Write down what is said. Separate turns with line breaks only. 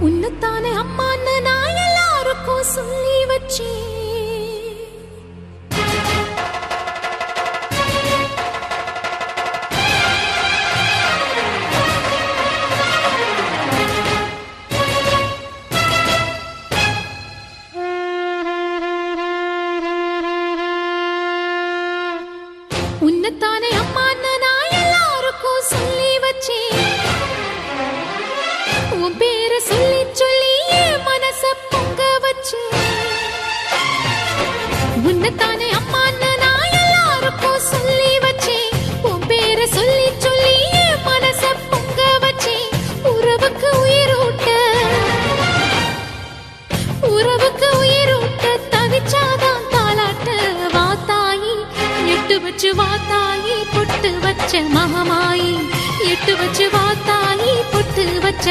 உன்னத்தானே அம்மான்னு நான் எல்லாருக்கும் சொல்லி வச்சேன். உன்னத்தானே அம்மான்னு நான் எல்லாருக்கும் சொல்லி வச்சேன். உன் பேரை சொல்லி சொல்லி என் மனச பொங்க வச்சேன். உன்னத்தானே அம்மான்னு நான் எல்லாருக்கும் சொல்லி வச்சேன். உன் பேரை சொல்லி சொல்லி என் மனச பொங்க வச்சேன். உறவுக்கு உயிரூட்ட தவிச்சாதான் தாளாட்ட வாத்தாயி எட்டு வச்சு வாத்தாயி பொட்டு வச்ச மகமாயி எட்டு வச்சு வாத்தாயி பொட்டு வச்ச